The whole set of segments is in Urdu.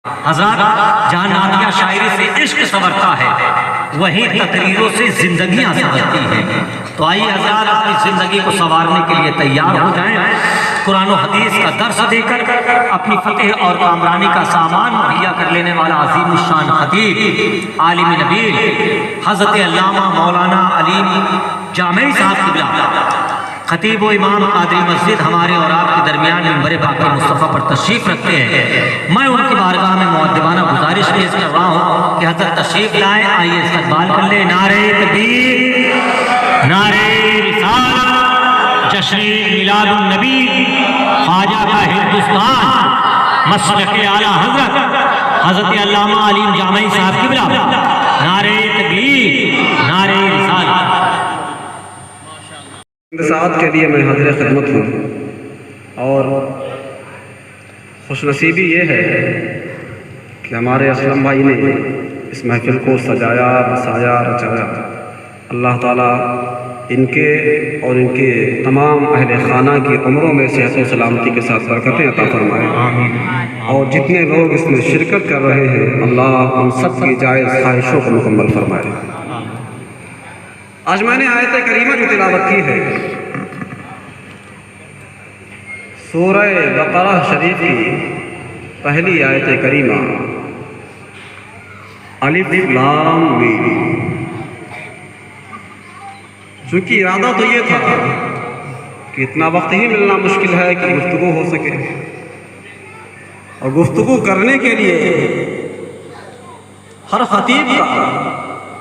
حضرات جہاں نعتیہ شاعری سے عشق سنورتا ہے وہیں تقریروں سے زندگیاں سنورتی ہیں۔ تو آئیے حضرات اپنی زندگی کو سنوارنے کے لیے تیار ہو جائیں، قرآن و حدیث کا درس دے کر اپنی فتح اور کامرانی کا سامان مہیا کر لینے والا عظیم الشان خطیب عالم نبیل حضرت علامہ مولانا علیم جامعی صاحب قبلہ خطیب و امام قادری مسجد ہمارے اور آپ کے درمیان منبر پاک مصطفیٰ پر تشریف رکھتے ہیں۔ میں ان کی بارگاہ میں مؤدبانہ گزارش پیش کر رہا ہوں کہ حضرت تشریف لائیں، آئیے استقبال کر لیں۔ نعرہ تکبیر، نعرہ رسالت، جشن میلاد النبی، خواجہ کا ہندوستان، مسلک اعلیٰ حضرت حضرت علامہ علیم جامعی صاحب قبلہ، نعرہ تکبیر، نعرہ رسالت۔ ساتھ کے لیے میں حاضر خدمت ہوں، اور خوش نصیبی یہ ہے کہ ہمارے اسلم بھائی نے اس محفل کو سجایا، بسایا، رچایا۔ اللہ تعالیٰ ان کے اور ان کے تمام اہل خانہ کی عمروں میں صحت و سلامتی کے ساتھ برکتیں عطا فرمائے، اور جتنے لوگ اس میں شرکت کر رہے ہیں اللہ ان سب کی جائز خواہشوں کو مکمل فرمائے۔ آج میں نے آیت کریمہ جو تلاوت کی ہے سورہ بقرہ شریف کی پہلی آیت کریمہ الف لام میم، چونکہ ارادہ تو یہ تھا کہ اتنا وقت ہی ملنا مشکل ہے کہ گفتگو ہو سکے، اور گفتگو کرنے کے لیے ہر خطیب کا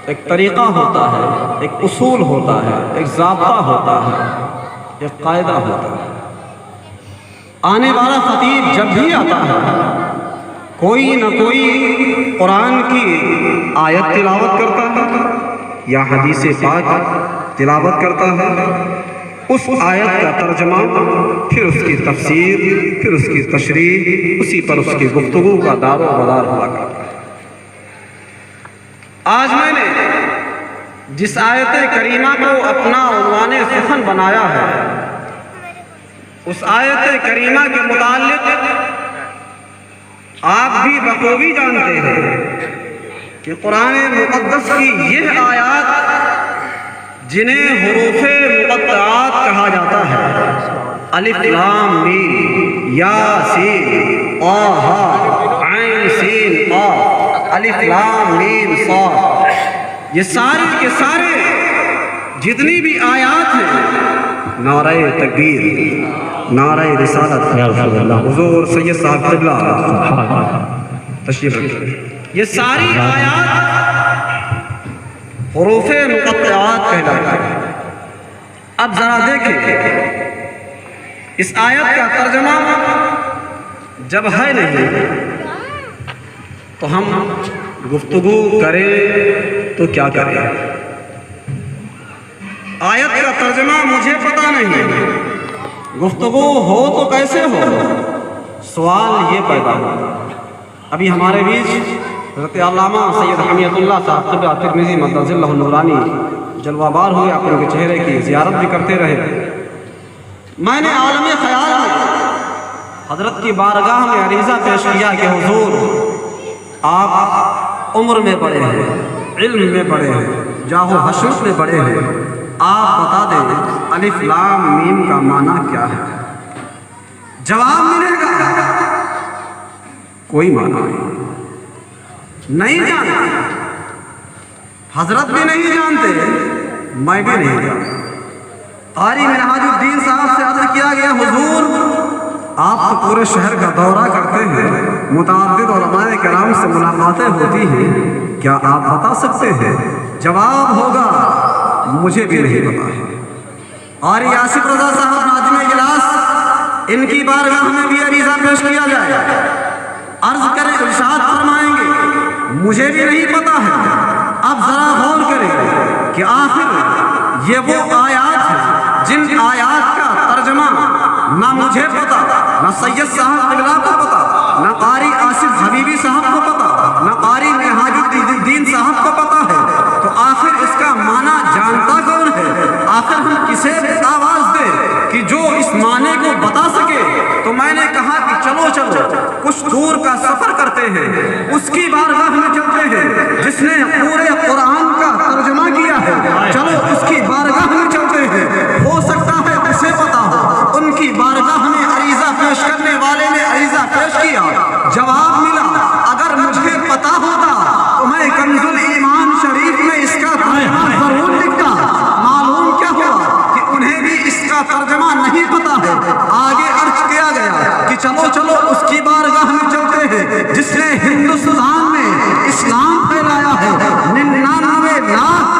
ایک طریقہ ہوتا ہے، ایک اصول ہوتا ہے، ایک ضابطہ ہوتا ہے، ایک قاعدہ ہوتا ہے۔ آنے والا خطیب جب بھی آتا ہے کوئی نہ کوئی قرآن کی آیت تلاوت کرتا ہے یا حدیث پاک تلاوت کرتا ہے، اس آیت کا ترجمہ، پھر اس کی تفسیر، پھر اس کی تشریح، اسی پر اس کی گفتگو کا دار و مدار ہوا کرتا ہے۔ آج میں نے جس آیت کریمہ کو اپنا عنوان سخن بنایا ہے، اس آیت کریمہ کے متعلق آپ بھی بخوبی جانتے ہیں کہ قرآن مقدس کی یہ آیات جنہیں حروف مقطعات کہا جاتا ہے، الف لام میم، یاسین، طٰہٰ، عین سین قاف، الف لام میم صاد، یہ سارے کے سارے جتنی بھی آیات ہیں، نعرہ تکبیر، نعرہ رسالت، حضور سید صاحب قبلہ تشریف رکھیں، یہ ساری آیات حروف مقطعات کہلاتی ہیں۔ اب ذرا دیکھیں اس آیت کا ترجمہ جب ہے نہیں تو ہم گفتگو کریں تو کیا کریں؟ آیت کا ترجمہ مجھے پتہ نہیں، گفتگو ہو تو کیسے ہو؟ سوال یہ پیدا ہو۔ ابھی ہمارے بیچ حضرت علامہ سید حمیت اللہ صاحب قبلہ ترمذی مدظ اللہ نورانی جلوہ بار ہوئے، آپ ان کے چہرے کی زیارت بھی کرتے رہے۔ میں نے عالم خیال میں حضرت کی بارگاہ میں عریضہ پیش کیا کہ حضور آپ عمر میں بڑے ہیں، علم میں بڑے ہیں، جاہ و حشمت میں بڑے ہیں، آپ بتا دیں الف لام میم کا معنی کیا ہے؟ جواب ملے گا کوئی معنی نہیں جانتے، حضرت بھی نہیں جانتے، میں بھی نہیں جانتا۔ قاری منہاج الدین صاحب سے عرض کیا گیا حضور آپ تو پورے شہر کا دورہ کرتے ہیں، متعدد علماء کرام سے ملاقاتیں ہوتی ہیں، کیا آپ بتا سکتے ہیں؟ جواب ہوگا مجھے بھی نہیں پتا ہے۔ قاری آصف رضا صاحب ناظم اجلاس، ان کی بارگاہ میں بھی عریضہ پیش کیا جائے، عرض کریں ارشاد فرمائیں گے مجھے بھی نہیں پتا ہے۔ اب ذرا غور کریں کہ آخر یہ وہ آیات ہیں جن آیات کا ترجمہ نہ مجھے پتا، نہ سید صاحب قبلہ کو پتا، نہ قاری آصف حبیبی صاحب کو پتا، نہ قاری منہاج الدین صاحب کو پتا ہے، تو آخر اس کا معنی جانتا کون ہے؟ آخر ہم کسے آواز دیں کہ جو اس معنی کو بتا سکے؟ تو میں نے کہا کہ چلو کچھ دور کا سفر کرتے چلتے ہیں, اس کی بارگاہ میں چلتے ہیں جس نے پورے قرآن کا ترجمہ کیا ہے. چلو اس کی بارگاہ میں چلتے ہیں, ہو سکتا ہے اسے پتا ہو. ان کی بارگاہ میں عریضہ پیش کرنے والے نے عریضہ پیش کیا, جواب ملا اگر مجھے پتا ہوتا تو میں کنز الایمان شریف میں اس کا ترجمہ ضرور لکھتا. معلوم کیا ہوا کہ انہیں بھی اس کا ترجمہ نہیں پتا ہے. آگے عرض کیا گیا کہ چلو چلو اس کی بارگاہ میں چلتے ہیں جس نے ہندوستان میں اسلام پھیلایا ہے. 99 لاکھ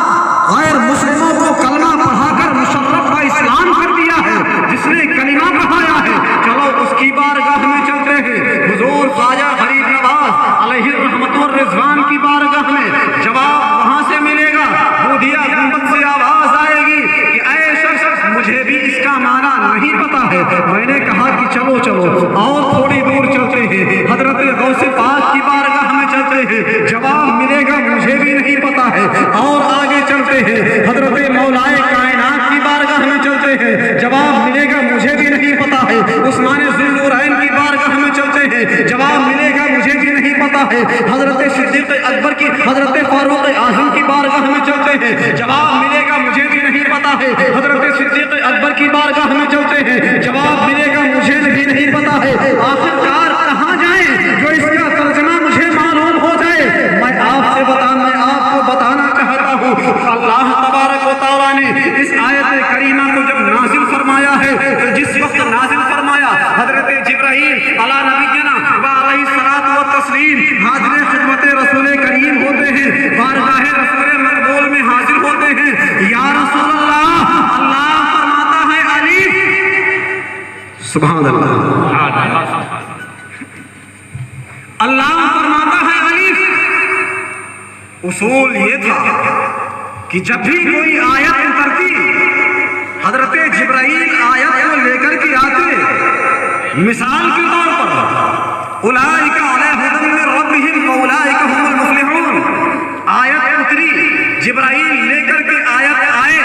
غیر مسلموں کو کلمہ پڑھا کر مشرف کا اسلام کر دیا ہے, جس نے کلمہ پڑھایا ہے. چلو اس کی بارگاہ میں چلتے ہیں. حضور خواجہ غریب نواز علیہ الرحمت والرضوان کی بارگاہ میں جواب وہاں سے ملے گا. بودھیا گنبد سے آواز آئے گی کہ اے شخص مجھے بھی اس کا معنی نہیں پتا ہے. میں نے کہا کہ چلو چلو اور تھوڑی دور چلتے ہیں, حضرت غوث پاک کی بارگاہ میں چلتے ہیں. جواب ملے گا مجھے بھی نہیں پتا ہے. اور آگے چلتے ہیں, حضرت مولائے کائنات کی بارگاہ میں چلتے ہیں. جواب ملے گا مجھے بھی نہیں پتا ہے. عثمان ذوالنورین کی بارگاہ میں چلتے ہیں. جواب ملے گا مجھے بھی نہیں پتا ہے. حضرت صدیق اکبر کی, حضرت فاروق اعظم کی بارگاہ میں چلتے ہیں. جواب ملے گا مجھے بھی نہیں پتا ہے. حضرت صدیق اکبر کی بارگاہ میں چلتے ہیں. جواب ملے گا مجھے بھی نہیں پتا ہے. آخرکار کہاں جائیں جو اس کا ترجمہ مجھے معلوم ہو جائے. میں آپ کو بتانا چاہتا ہوں, اللہ تبارک و تعالیٰ نے اس آیت کریمہ کو جب نازل فرمایا ہے تو جس وقت نازل فرمایا حضرت جبرائیل علی نبینا و علیہ الصلوۃ والتسلیم حاضر خدمت رسول کریم ہوتے ہیں, بارگاہ رسول مقبول میں حاضر ہوتے ہیں. یا رسول اللہ, اللہ فرماتا ہے الف, سبحان اللہ, اللہ فرماتا ہے الف. اصول یہ تھا کہ جب بھی کوئی آیت اترتی حضرت جبرائیل آیت کو لے کر کے آتے. مثال کے طور پر اولئک علی ھدی من ربہم واولئک هم المفلحون آیت اتری, جبرائیل لے کر کے آیت آئے,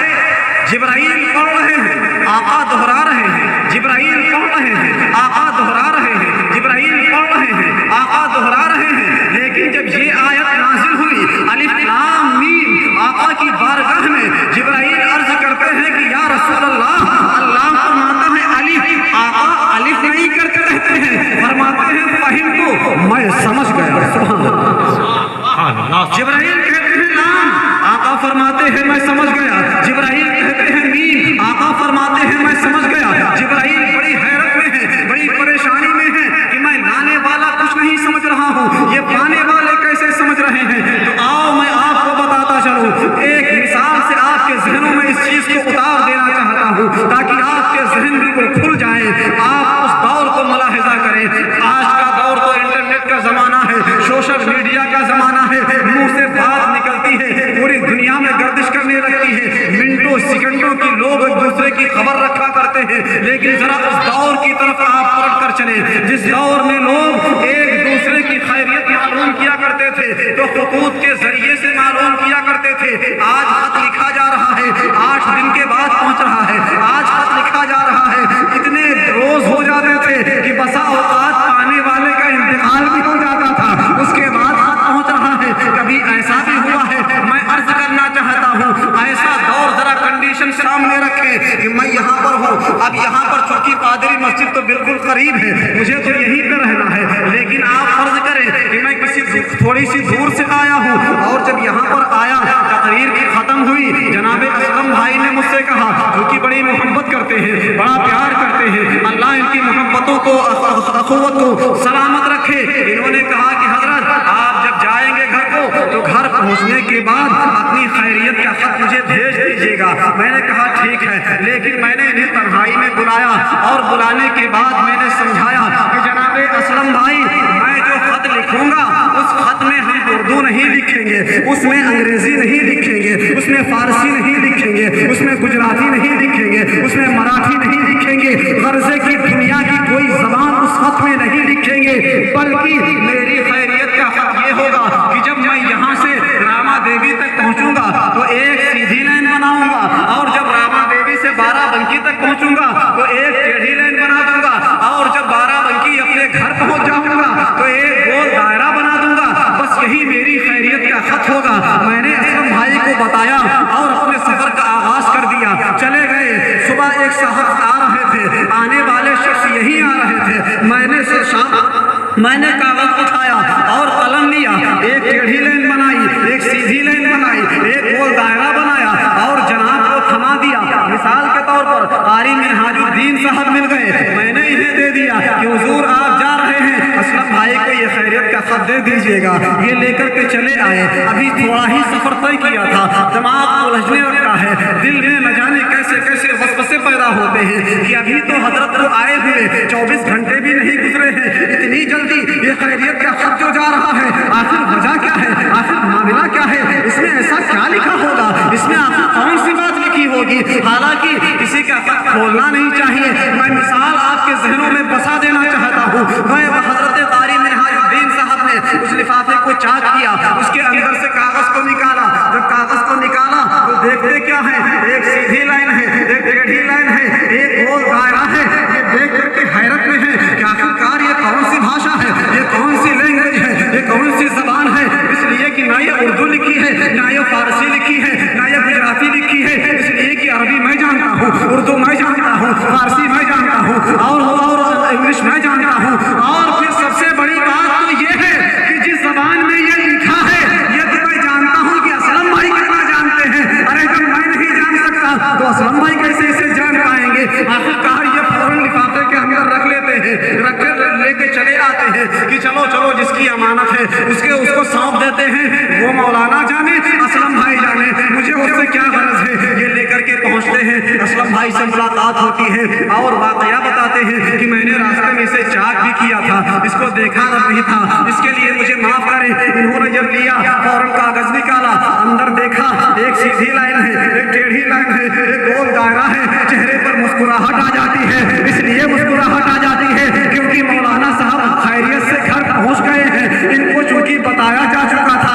جبرائیل پڑھ رہے ہیں, آقا دہرا رہے ہیں. جبرائیل پڑھ رہے ہیں, آقا دہرا رہے ہیں. جبرائیل پڑھ رہے ہیں, آقا دہرا رہے ہیں. لیکن جب یہ آیت نازل ہوئی الف لام میم, آقا کی بارگاہ میں جبرائیل عرض کرتے ہیں کہ یا رسول اللہ, اللہ فرماتا ہے الف, آقا الف نہیں کر کے کہتے ہیں, فرماتے ہیں فہم تو, میں سمجھ گیا. سبحان اللہ. جبرائیل کہتے ہیں لام, آقا فرماتے ہیں میں سمجھ گیا. جبرائیل کہتے ہیں میم, آقا فرماتے ہیں میں سمجھ گیا. جبرائیل بڑی حیرت میں ہے, بڑی پریشانی میں ہے کہ میں لانے والا کچھ نہیں سمجھ رہا ہوں, یہ پانے والے کیسے سمجھ رہے ہیں. تو آؤ میں آپ کو بتاتا چلوں, ایک مثال سے آپ کے ذہنوں میں اس چیز کو اتار دینا چاہتا ہوں تاکہ آپ کے ذہن بالکل کھل جائیں. آپ اس دور کو ملاحظہ کریں. آج کا دور تو انٹرنیٹ کا زمانہ ہے, سوشل میڈیا کا زمانہ ہے. منہ سے بات نکلتی ہے, پوری دنیا میں گردش کرنے لگتی ہے. منٹوں سیکنڈوں کی لوگ ایک دوسرے کی خبر رکھا کرتے ہیں. لیکن ذرا اس دور کی طرف آپ پلٹ کر چلیں جس دور میں لوگ ایک دوسرے کی خیریت معلوم کیا کرتے تھے تو خطوط کے ذریعے سے معلوم کیا کرتے تھے. آج خط لکھا جا رہا ہے, 8 دن کے بعد پہنچ رہا ہے. آج خط لکھا جا رہا ہے, اتنے روز ہو جاتے تھے کہ بسا اوقات پانے والے کا انتقال بھی ہو جاتا تھا, اس کے بعد خط پہنچ رہا ہے. کبھی ایسا بھی ہوا ہے, میں عرض کرنا چاہتا ہوں ایسا دور ذرا کنڈیشن سامنے رکھیں کہ میں یہاں پر ہوں. اب یہاں پر چونکہ پادری مسجد تو بالکل قریب ہے, مجھے تو یہیں پہ رہنا ہے. لیکن آپ فرض کریں کہ میں کسی تھوڑی سی دور سے آیا ہوں اور جب یہاں پر آیا تقریر کی ختم ہوئی, جناب اسلم بھائی نے مجھ سے کہا, کیونکہ بڑی محبت کرتے ہیں, بڑا پیار کرتے ہیں, اللہ ان کی محبتوں کو اخوت کو سلامت رکھے. انہوں نے کہا کہ حضرت آپ جب جائیں گے گھر کو تو گھر پہنچنے کے بعد اپنی خیریت کا خط مجھے بھیج دیجیے گا. میں نے کہا ٹھیک ہے. لیکن میں نے انہیں تنہائی میں بلایا اور بلانے کے بعد میں نے سمجھایا کہ جناب اسلم بھائی, میں جو خط لکھوں گا اس خط میں ہم اردو نہیں لکھیں گے, اس میں انگریزی نہیں لکھیں گے, اس میں فارسی نہیں لکھیں گے, اس میں گجراتی نہیں لکھیں گے, اس میں مراٹھی نہیں لکھیں گے, غرضے کی دنیا کی کوئی زبان اس خط میں نہیں لکھیں گے. بلکہ میری خیریت کا خط یہ ہوگا کہ جب میں یہاں سے راما دیوی تک پہنچوں گا تو ایک سیدھی لائن بناؤں گا, اور جب راما دیوی سے بارہ بنکی تک پہنچوں گا تو ایک ٹیڑھی لائن بنا دوں گا, اور جب بارہ بنکی اپنے گھر پہنچ جاؤں گا تو ایک گول دائرہ میں نے کاغذ اٹھایا اور قلم لیا، ایک ٹیڑھی لائن بنائی، ایک سیدھی لائن بنائی، ایک گول دائرہ بنایا اور جناب کو تھما دیا۔ مثال کے طور پر قاری منہاج الدین صاحب مل گئے، میں نے انہیں دے دیا کہ حضور آپ جا رہے ہیں، اسلم بھائی کو یہ خیریت کا خط دے دیجئے گا۔ یہ لے کر کے چلے آئے، ابھی تھوڑا ہی سفر طے کیا تھا، دماغ الجھنے لگتا ہے، دل میں نہ جانے کیسے کیسے وسوسے پیدا ہوتے ہیں کہ ابھی تو حضرت کو آئے ہوئے 24 گھنٹے بھی نہیں گزرے ہیں، اتنی جلدی یہ خیریت کا خط جو جا رہا ہے، آخر وجہ کیا ہے، آخر معاملہ کیا ہے، اس میں ایسا کیا لکھا ہوگا، اس میں آخر کون سی بات لکھی ہوگی۔ حالانکہ کسی کا خط کھولنا نہیں چاہیے، میں مثال آپ کے ذہنوں میں بسا دینا چاہتا ہوں۔ میں حضرت قاری منہاج الدین صاحب نے اس لفافے کو چاک کیا، اس کے اندر سے کاغذ کو نکالا، جب کاغذ کو نکالا تو دیکھتے کیا ہے، ایک سیدھی لائن ہے، ایک ٹیڑھی لائن ہے، ایک گول دائرہ ہے۔ یہ دیکھ کر کے حیرت میں ہے کہ آخرکار یہ کون سی بھاشا ہے، یہ کون سی لینگویج ہے، یہ کون سی زبان ہے، اس لیے کہ نہ یہ اردو لکھی ہے، نہ یہ فارسی لکھی ہے، نہ یہ گجراتی لکھی ہے، اس لیے کہ عربی میں جانتا ہوں، اردو میں جانتا ہوں، فارسی میں جانتا ہوں، اور انگلش میں جانتا ہوں، اور پھر سب سے بڑی بات تو یہ ہے کہ جس زبان میں یہ لکھا ہے یہ تو میں جانتا ہوں کہ اسلم بھائی کتنا جانتے ہیں۔ ارے جب میں نہیں جان سکتا تو اسلم بھائی کیسے اسے جان پائیں گے۔ آخرکار یہ فوراً لفافے کے اندر رکھ لیتے ہیں، رکھ کر لے کے چلے آتے ہیں کہ چلو چلو جس کی امانت ہے اس کو سونپ دیتے ہیں، وہ مولانا جانے، اسلم بھائی جانے، مجھے اس سے کیا غرض ہے۔ یہ لے کر کے پہنچتے ہیں، اسلم بھائی سے ملاقات ہوتی ہے اور واقعہ بتاتے ہیں کہ میں نے راستے میں اسے چاک بھی کیا تھا، اس کو دیکھا بھی تھا، اس کے لیے مجھے معاف کریں۔ انہوں نے جب لیا فوراً کاغذ نکالا، اندر دیکھا، ایک سیدھی لائن ہے، ایک ٹیڑھی لائن ہے، ایک گول دائرہ ہے، چہرے پر مسکراہٹ آ جاتی ہے۔ اس لیے مسکراہٹ آ جاتی ہے کیونکہ مولانا صاحب خیریت سے گھر پہنچ گئے ہیں، ان کو چونکہ بتایا جا چکا تھا۔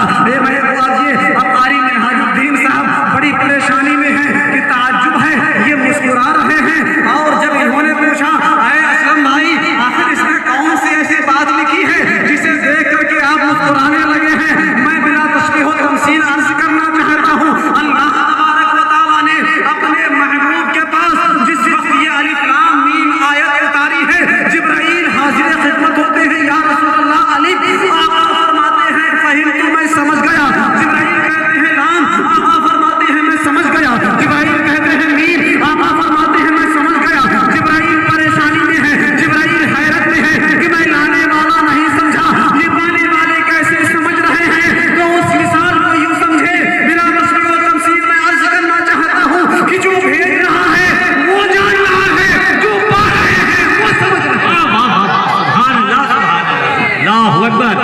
اب قاری منہاج الدین صاحب بڑی پریشانی میں ہیں کہ تعجب ہے، یہ مسکرا رہے ہیں، اور جب انہوں نے پوچھا اے اسلم بھائی آخر اس میں کون سی ایسی بات لکھی ہے جسے دیکھ کر کے آپ مسکرانے لگے ہیں، میں بلا تشبیہ و تمثیل عرض کرنا چاہتا ہوں۔ اللہ تبارک و تعالیٰ نے اپنے محبوب کے پاس جس وقت یہ الف لام میم آیت اتاری ہے، جبرائیل حاضر خدمت ہوتے ہیں، یا رسول اللہ الف، آقا فرماتے ہیں فہمت، میں سمجھ گیا۔ جبرائیل کہتے ہیں لام، آقا فرماتے ہیں میں سمجھ گیا۔ جبرائیل کہتے ہیں میم، آقا فرماتے ہیں میں سمجھ گیا۔ جبرائیل پریشانی میں ہے، جبرائیل حیرت میں ہے کہ میں لانے والا نہیں سمجھا، یہ پانے والے کیسے سمجھ رہے ہیں۔ تو اس مثال کو یوں سمجھے، بلا تشبیہ و تمثیل میں عرض کرنا چاہتا ہوں کہ جو بھیج رہا ہے وہ جان رہا ہے، جو پا رہے ہیں وہ سمجھ رہے ہیں۔ سبحان اللہ، سبحان اللہ اکبر،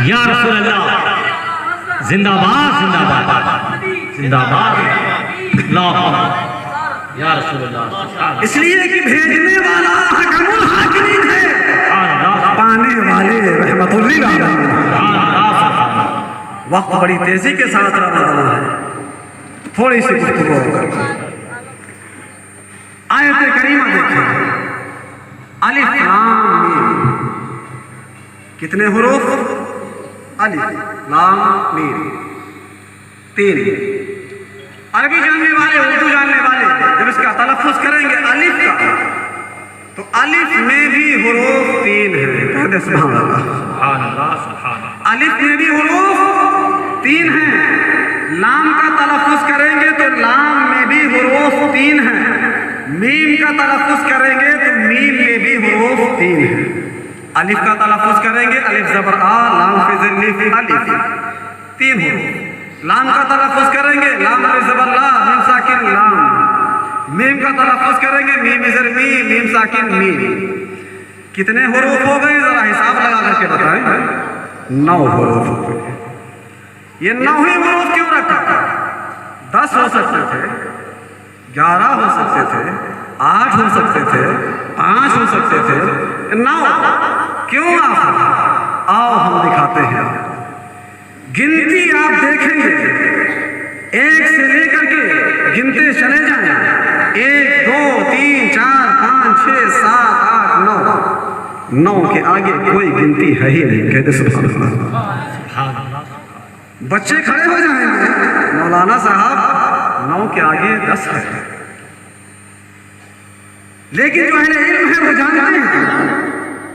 یا رسول اللہ، زندہ باد زندہ باد زندہ باد، اللہ یا رسول اللہ۔ اس لیے کہ بھیجنے والا حکم الحاکمین ہے، پانے والے رحمت للعالمین۔ وقت بڑی تیزی کے ساتھ رواں ہے، تھوڑی سی گفتگو کرتے ہیں۔ آیت کریمہ دیکھیں، الف لام میم، کتنے حروف؟ الف لام میم، 3۔ عربی جاننے والے، اردو جاننے والے جب اس کا تلفظ کریں گے الف کا، تو الف میں بھی حروف 3 ہیں، کہتے سبحان اللہ، سبحان اللہ، سبحان اللہ۔ الف میں بھی حروف 3 ہیں، لام کا تلفظ کریں گے تو لام میں بھی حروف 3 ہیں، میم کا تلفظ کریں گے تو میم میں بھی حروف 3 ہیں۔ الف کا تلفظ کریں گے، الف زبر آ، لام فی ذل الف، 3 حروف۔ لام کا تلفظ کریں گے، لام فی زبر لا، میم ساکن لام۔ میم کا تلفظ کریں گے، میم زر می، میم ساکن میم۔ کتنے حروف ہو گئے ذرا حساب لگا کر کے بتائیں۔ 9 حروف ہو گئے۔ یہ 9 ہی حروف کیوں رکھا؟ 10 ہو سکتے تھے، 11 ہو سکتے تھے، 8 ہو سکتے تھے، 5 ہو سکتے تھے، 9 کیوں آخر؟ آؤ ہم دکھاتے ہیں۔ گنتی آپ دیکھیں گے، 1 سے لے کر کے گنتے چلے جائیں، 1 2 3 4 5 6 7 8 9، 9 کے آگے کوئی گنتی ہے ہی نہیں، کہتے سبحان اللہ۔ بچے کھڑے ہو جائیں گے، مولانا صاحب 9 کے آگے 10 ہے، لیکن جو اہل علم ہے وہ جانتے ہیں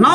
9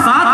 7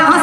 10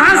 10।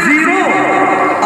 0,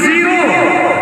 0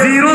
0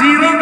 0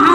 9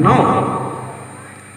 9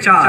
4।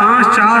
5, 4,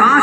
5,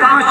5,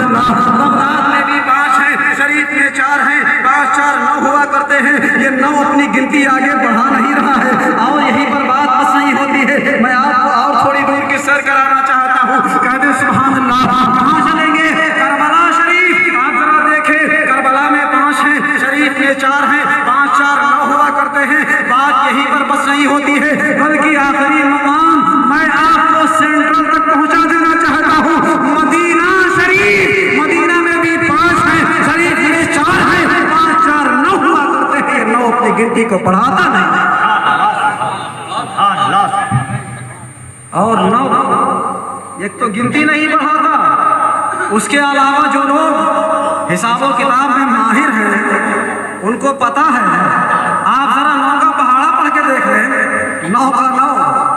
سبحان اللہ. بغداد میں بھی 5 ہیں، شریف میں 4 ہیں، 5 4 9 ہوا کرتے ہیں. یہ 9 اپنی گنتی آگے بڑھا نہیں رہا ہے. اور یہیں پر بات بس نہیں ہوتی ہے، میں آپ کو اور تھوڑی دور کی سیر کرانا چاہتا ہوں. کہہ دیں سبحان اللہ. کہاں چلیں گے؟ کربلا شریف. آپ ذرا دیکھیں، کربلا میں 5 ہیں، شریف میں 4 ہیں، 5 4 9 ہوا کرتے ہیں. بات یہیں پر بس نہیں ہوتی ہے، بلکہ آخری مقام میں آپ کو سینٹرل تک پہنچا دینا چاہتا ہوں، مدینہ شریف. مدینہ میں بھی 5 ہیں، شریف میں 4 ہیں، 5 4 9 ہوا کرتے ہیں. یہ 9 اپنی گنتی کو پڑھاتا نہیں. اور 9 ایک تو گنتی نہیں بڑھاتا، اس کے علاوہ جو لوگ حساب و کتاب میں ماہر ہیں ان کو پتا ہے. آپ ذرا 9 کا پہاڑا پڑھ کے دیکھ لیں. 9 کا 9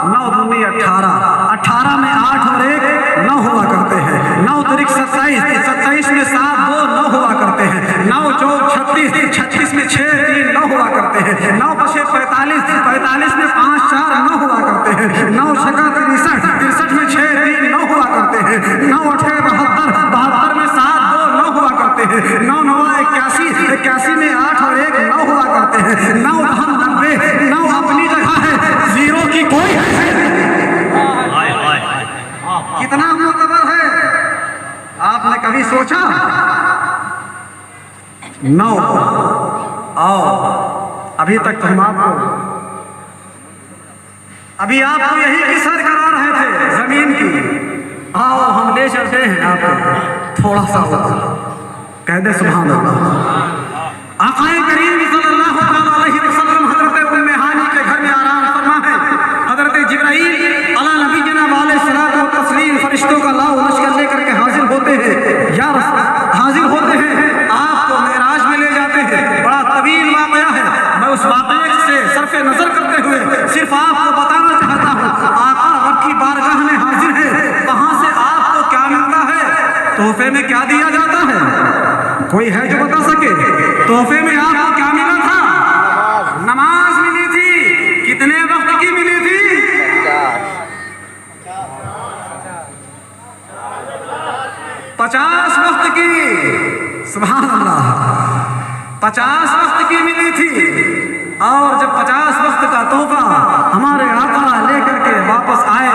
9 دومی 18، 18 میں 8 اور 1 9 ہوا کرتے ہیں. 9 ترک 27، 27 میں 7 2 9 ہوا کرتے ہیں. 9 چوک 36، 36 میں 6 3 9 ہوا کرتے ہیں. 9 پچھے 45، 45 میں 5 4 9 ہوا کرتے ہیں. 9 چھکا 63، 63 میں 6 3 9 ہوا کرتے ہیں. 9 8 72، 72 میں 7 2 9 ہوا کرتے ہیں. 9 9 81، 81 میں 8 اور 1 9 ہوا کرتے ہیں. 9 10 90، 9 اپنی جگہ ہے، زیرو کی کوئی حیثیت نہیں. کتنا معتبر ہے آپ نے کبھی سوچا؟ 9 آؤ ابھی تک تو ہم ابھی آپ کو یہی کی سیر کرا رہے تھے زمین کی. آؤ ہم لے چلتے ہیں آپ کو تھوڑا سا ہوگا. کہہ دے سبحان اللہ. آقا کریم صلی اللہ علیہ وسلم حضرت ام ہانی کے گھر میں آرام فرما ہے. حضرت جبرائیل علی نبی جناب علیہ الصلوۃ والتسلیم فرشتوں کا لاؤ لشکر لے کر کے حاضر ہوتے ہیں. یا حاضر ہوتے ہیں، آپ کو معراج میں لے جاتے ہیں. بڑا طویل واقعہ ہے، میں اس واقعے سے صرف نظر کرتے ہوئے صرف آپ کو بتانا چاہتا ہوں. آقا رب کی بارگاہ میں حاضر ہے، وہاں سے آپ کو کیا ملتا ہے؟ تحفے میں کیا دیا جاتا ہے؟ کوئی ہے جو بتا سکے؟ تحفے میں آپ کو کیا ملا تھا؟ نماز ملی تھی. کتنے وقت کی ملی تھی؟ 50 وقت کی. سبحان اللہ. 50 وقت کی ملی تھی. اور جب 50 وقت کا تحفہ ہمارے آقا لے کر کے واپس آئے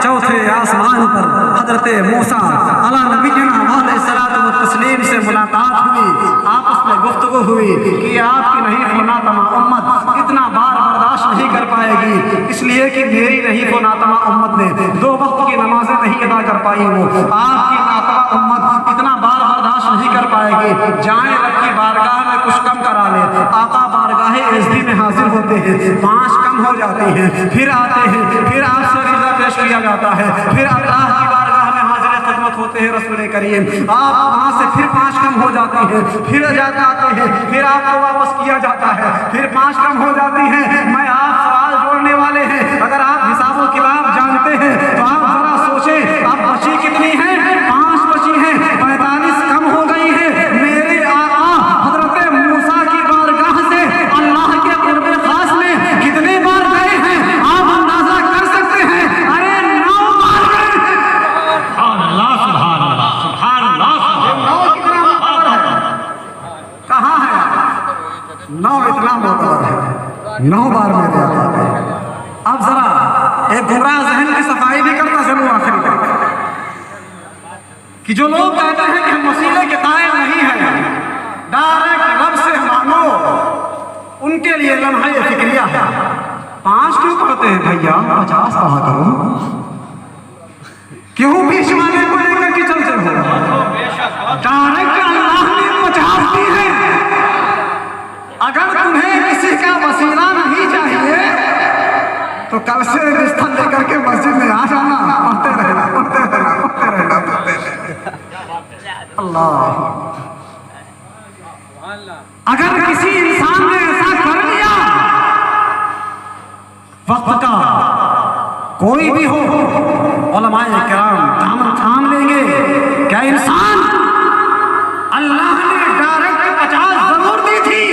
چوتھے آسمان پر، حضرت موسیٰ علی نبی جناب علیہ الصلوۃ والتسلیم سے ملاقات ہوئی. آپس میں گفتگو ہوئی کہ یہ آپ کی نہیں فناتما امت اتنا بار برداشت نہیں کر پائے گی، اس لیے کہ میری نہیں فناتما امت نے 2 وقت کی نمازیں نہیں ادا کر پائی. وہ آپ کی ناتما امت اتنا بار برداشت نہیں کر پائے گی. جائیں رب کی بارگاہ میں کچھ کم کرا لیں. آقا بارگاہ عزتی میں حاضر ہوتے ہیں، 5 کم ہو جاتی ہیں، پھر آتے ہیں، پھر آپ سے عریضہ پیش کیا جاتا ہے، پھر اللہ کی بارگاہ میں حاضر خدمت ہوتے ہیں رسول کریم. آپ وہاں سے پھر 5 کم ہو جاتی ہیں، پھر آتے ہیں، پھر آپ کو واپس کیا جاتا ہے، پھر 5 کم ہو جاتی ہیں. میں آپ سوال جوڑنے والے ہیں، اگر آپ حساب و کتاب جانتے ہیں تو آپ ذرا سوچیں اب بچی کتنی ہیں؟ 5 بچی ہیں، 45 کم ہو گئی ہیں. میرے آقا حضرت موسیٰ کی بارگاہ سے اللہ کے قرب خاص میں کتنے بار گئے ہیں آپ اندازہ کر سکتے ہیں؟ ارے 9 بار گئے. سبحان اللہ سبحان اللہ سبحان اللہ. 9 کتنا معتبر ہے؟ کہاں ہے 9؟ اتنا معتبر ہے. 9 بار میں دے آتا ہے. اب ذرا ایک گمراہ ذہن کی صفائی بھی کرتا چلوں آخری تک کہ جو لوگ کہتے ہیں کہ ہم وسیلے کے قائل نہیں ہیں، ڈائریکٹ رب سے مانگو، ان کے لیے لمحہ فکریہ ہے. 5 کیوں پڑھتے ہیں بھیا؟ 50 پڑھا کرو. کیوں بیچ والے کو لے کر کے چلتے ہو؟ ڈائریکٹ اللہ نے 50 دی ہے. اگر تمہیں کسی کا وسیلہ نہیں چاہیے تو کل سے بستر لے کر کے مسجد میں آ جانا، پڑھتے رہنا پڑھتے رہنا پڑھتے رہنا پڑھتے رہنا. اللہ. اگر کسی انسان نے ایسا کر لیا، وقت کا کوئی بھی ہو، علماء کرام دامن تھام لیں گے. کیا انسان اللہ نے ڈائریکٹ 50 ضرور دی تھی،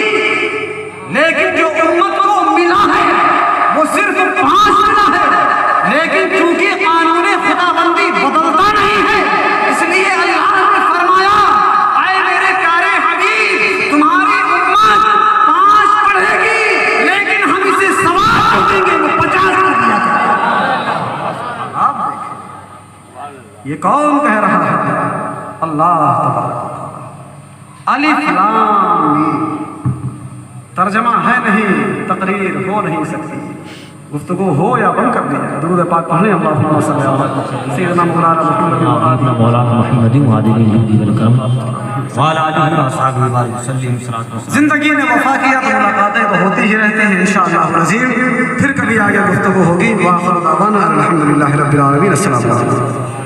لیکن جو امت کو ملا ہے وہ صرف 5 ملا ہے. لیکن چونکہ قانون خدا بندی بدلتا نہیں ہے، اس لیے اللہ نے فرمایا یہ کون کہہ رہا ہے؟ اللہ تبارک و تعالی۔ الف لام میم، ترجمہ ہے نہیں، تقریر ہو نہیں سکتی، گفتگو ہو یا بند کر دی جائے۔ درود پاک پڑھیں، اللہم صلی علی سیدنا مولانا محمد مولانا محمد زندگی نے وفا کیا تو ملاقاتیں تو ہوتی ہی رہتی ہیں انشاءاللہ العظیم، پھر کبھی آگے گفتگو ہوگی۔ وآخر دعوانا الحمدللہ رب العالمین، السلام علیکم۔